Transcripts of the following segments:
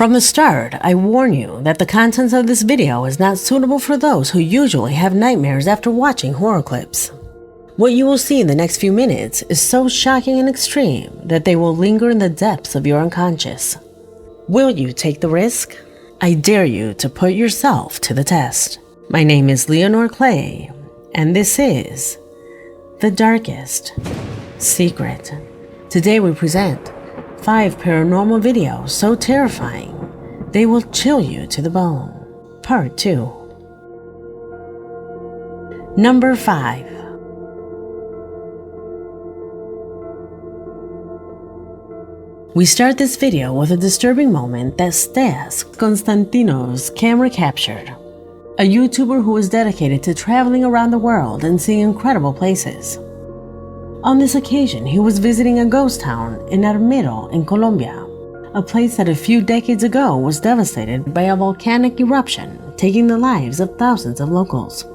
From the start, I warn you that the contents of this video is not suitable for those who usually have nightmares after watching horror clips. What you will see in the next few minutes is so shocking and extreme that they will linger in the depths of your unconscious. Will you take the risk? I dare you to put yourself to the test. My name is Leonore Clay, and this is The Darkest Secret. Today we present 5 paranormal videos so terrifying they will chill you to the bone. Part 2. Number 5. We start this video with a disturbing moment that Stas Konstantinov's camera captured. A YouTuber who is dedicated to traveling around the world and seeing incredible places. On this occasion, he was visiting a ghost town in Armero in Colombia, a place that a few decades ago was devastated by a volcanic eruption, taking the lives of thousands of locals.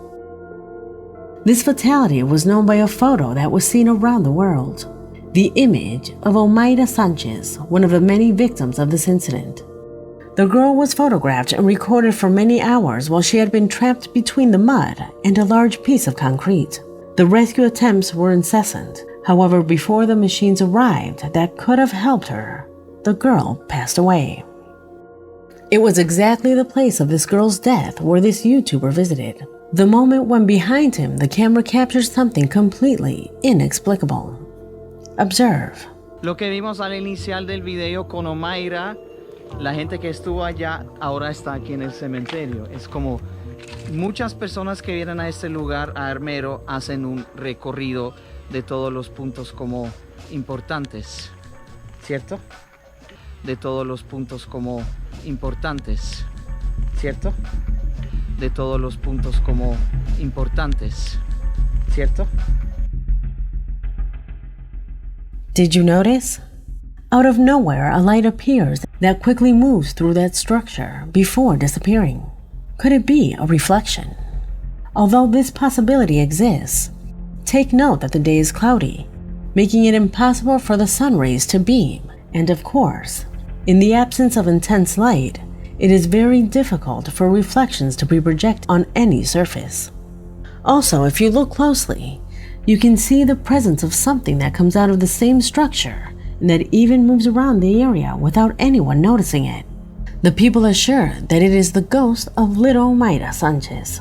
This fatality was known by a photo that was seen around the world, the image of Omaira Sanchez, one of the many victims of this incident. The girl was photographed and recorded for many hours while she had been trapped between the mud and a large piece of concrete. The rescue attempts were incessant. However, before the machines arrived that could have helped her, the girl passed away. It was exactly the place of this girl's death where this YouTuber visited. The moment when behind him the camera captures something completely inexplicable. Observe. Lo que vimos al inicial del video con Omaira, la gente que estuvo allá ahora está aquí en el cementerio. Es como muchas personas que vienen a este lugar, a Armero, hacen un recorrido de todos los puntos como importantes, ¿cierto? De todos los puntos como importantes, ¿cierto? De todos los puntos como importantes, ¿cierto? Did you notice? Out of nowhere, a light appears that quickly moves through that structure before disappearing. Could it be a reflection? Although this possibility exists, take note that the day is cloudy, making it impossible for the sun rays to beam, and of course, in the absence of intense light, it is very difficult for reflections to be projected on any surface. Also, if you look closely, you can see the presence of something that comes out of the same structure and that even moves around the area without anyone noticing it. The people assure that it is the ghost of little Omaira Sanchez.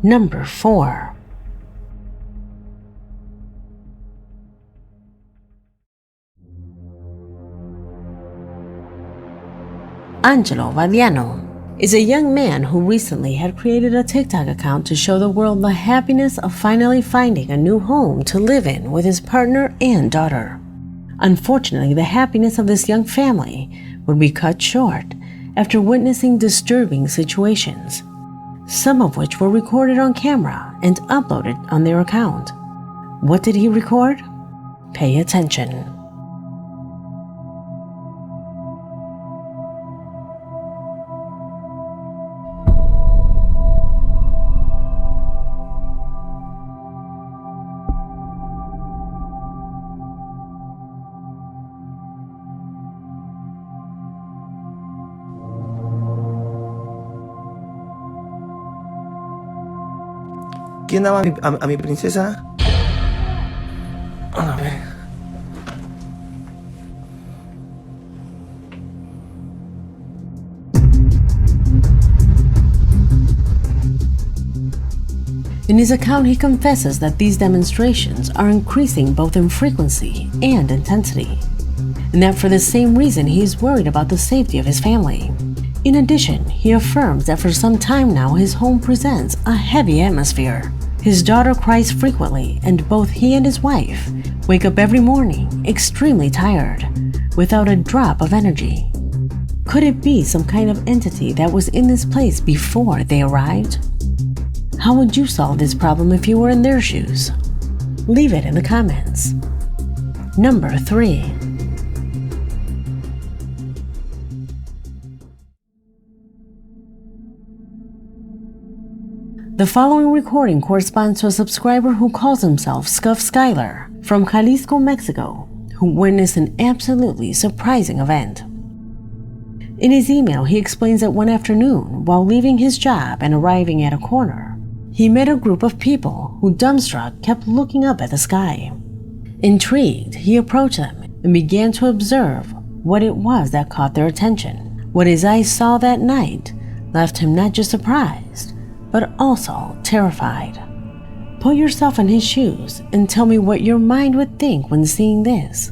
Number 4. Angelo Vadiano is a young man who recently had created a TikTok account to show the world the happiness of finally finding a new home to live in with his partner and daughter. Unfortunately, the happiness of this young family would be cut short after witnessing disturbing situations, some of which were recorded on camera and uploaded on their account. What did he record? Pay attention. ¿Quién daba a mi princesa? A ver. In his account, he confesses that these demonstrations are increasing both in frequency and intensity, and that for the same reason he is worried about the safety of his family. In addition, he affirms that for some time now his home presents a heavy atmosphere. His daughter cries frequently, and both he and his wife wake up every morning extremely tired, without a drop of energy. Could it be some kind of entity that was in this place before they arrived? How would you solve this problem if you were in their shoes? Leave it in the comments. Number 3. The following recording corresponds to a subscriber who calls himself Scuff Skylar from Jalisco, Mexico, who witnessed an absolutely surprising event. In his email, he explains that one afternoon, while leaving his job and arriving at a corner, he met a group of people who, dumbstruck, kept looking up at the sky. Intrigued, he approached them and began to observe what it was that caught their attention. What his eyes saw that night left him not just surprised, but also terrified. Put yourself in his shoes and tell me what your mind would think when seeing this.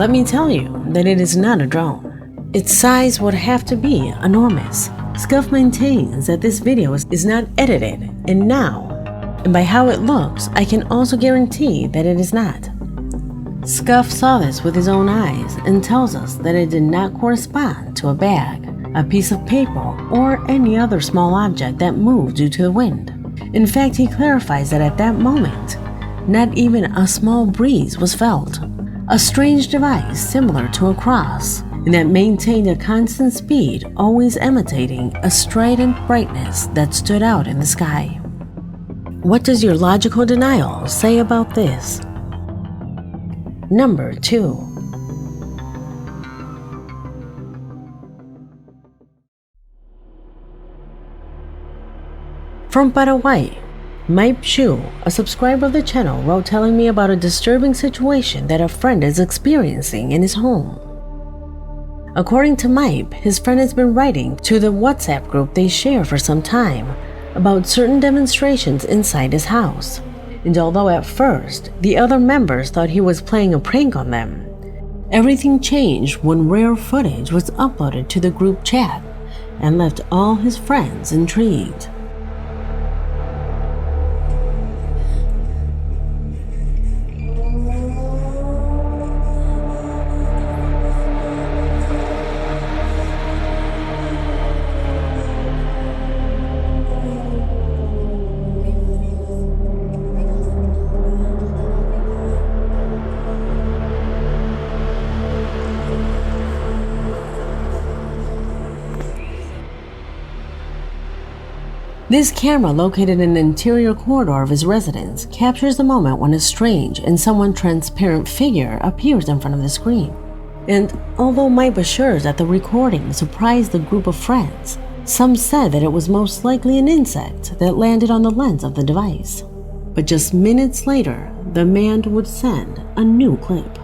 Let me tell you that it is not a drone. Its size would have to be enormous. Scuff maintains that this video is not edited and now, and by how it looks, I can also guarantee that it is not. Scuff saw this with his own eyes and tells us that it did not correspond to a bag, a piece of paper, or any other small object that moved due to the wind. In fact, he clarifies that at that moment, not even a small breeze was felt. A strange device similar to a cross, and that maintained a constant speed, always imitating a strident brightness that stood out in the sky. What does your logical denial say about this? Number 2. From Paraguay, Mike Shu, a subscriber of the channel, wrote telling me about a disturbing situation that a friend is experiencing in his home. According to Mike, his friend has been writing to the WhatsApp group they share for some time about certain demonstrations inside his house. And although at first the other members thought he was playing a prank on them, everything changed when rare footage was uploaded to the group chat and left all his friends intrigued. This camera, located in the interior corridor of his residence, captures the moment when a strange and somewhat transparent figure appears in front of the screen. And although Mike assures that the recording surprised the group of friends, some said that it was most likely an insect that landed on the lens of the device. But just minutes later, the man would send a new clip.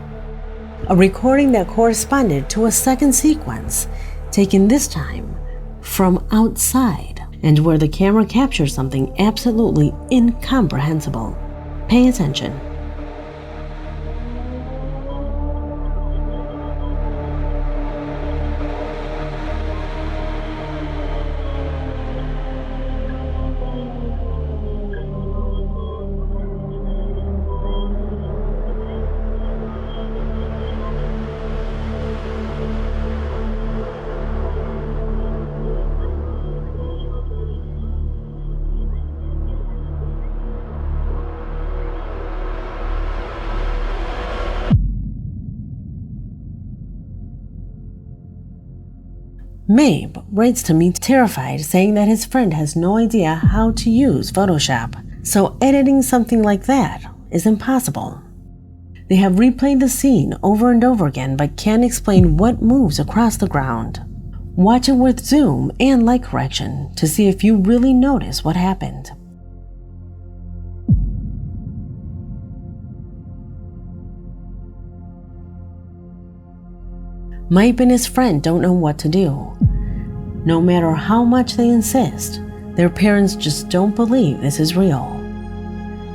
A recording that corresponded to a second sequence, taken this time from outside, and where the camera captures something absolutely incomprehensible. Pay attention. Mabe writes to me terrified, saying that his friend has no idea how to use Photoshop, so editing something like that is impossible. They have replayed the scene over and over again but can't explain what moves across the ground. Watch it with zoom and light correction to see if you really notice what happened. Mike and his friend don't know what to do. No matter how much they insist, their parents just don't believe this is real.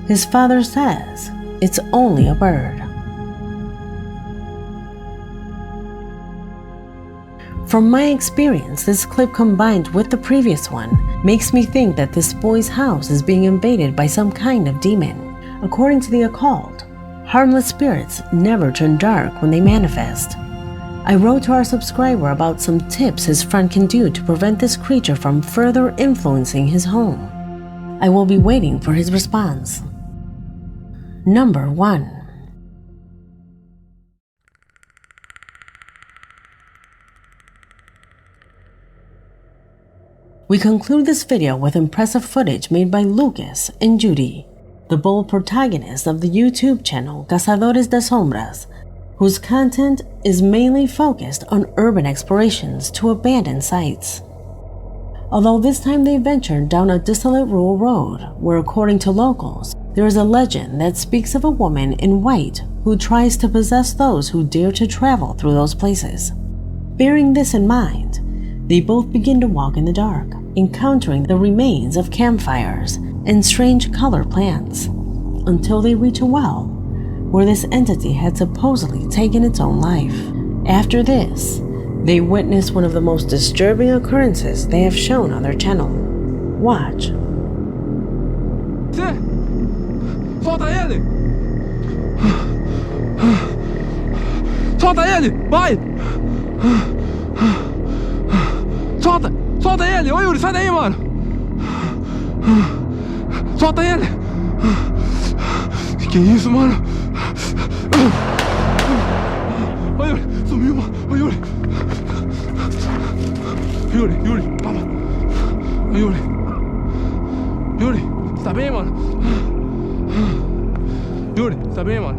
His father says it's only a bird. From my experience, this clip combined with the previous one makes me think that this boy's house is being invaded by some kind of demon. According to the occult, harmless spirits never turn dark when they manifest. I wrote to our subscriber about some tips his friend can do to prevent this creature from further influencing his home. I will be waiting for his response. Number 1. We conclude this video with impressive footage made by Lucas and Judy, the bold protagonists of the YouTube channel Cazadores de Sombras, whose content is mainly focused on urban explorations to abandoned sites. Although this time they ventured down a desolate rural road where, according to locals, there is a legend that speaks of a woman in white who tries to possess those who dare to travel through those places. Bearing this in mind, they both begin to walk in the dark, encountering the remains of campfires and strange colored plants, until they reach a well where this entity had supposedly taken its own life. After this, they witness one of the most disturbing occurrences they have shown on their channel. Watch. Solta ele! Solta ele! Vai! Solta! Solta ele! Ô Yuri, sai daí, mano! Solta ele! Que isso, mano? Ô Yuri, sumiu, mano! Ô Yuri! Yuri, calma! Ô Yuri! Yuri, você tá bem, mano? Yuri, você tá bem, mano?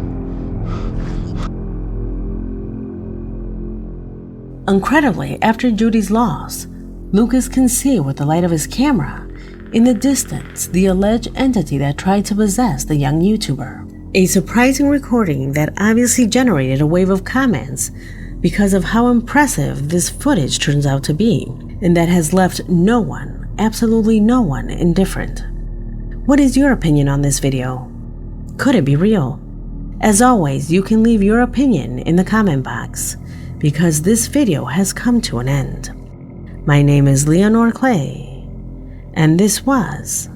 Incredibly, after Judy's loss, Lucas can see with the light of his camera, in the distance, the alleged entity that tried to possess the young YouTuber. A surprising recording that obviously generated a wave of comments because of how impressive this footage turns out to be, and that has left no one, absolutely no one, indifferent. What is your opinion on this video? Could it be real? As always, you can leave your opinion in the comment box, because this video has come to an end. My name is Leonor Clay, and this was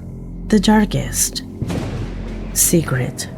The Darkest Secret.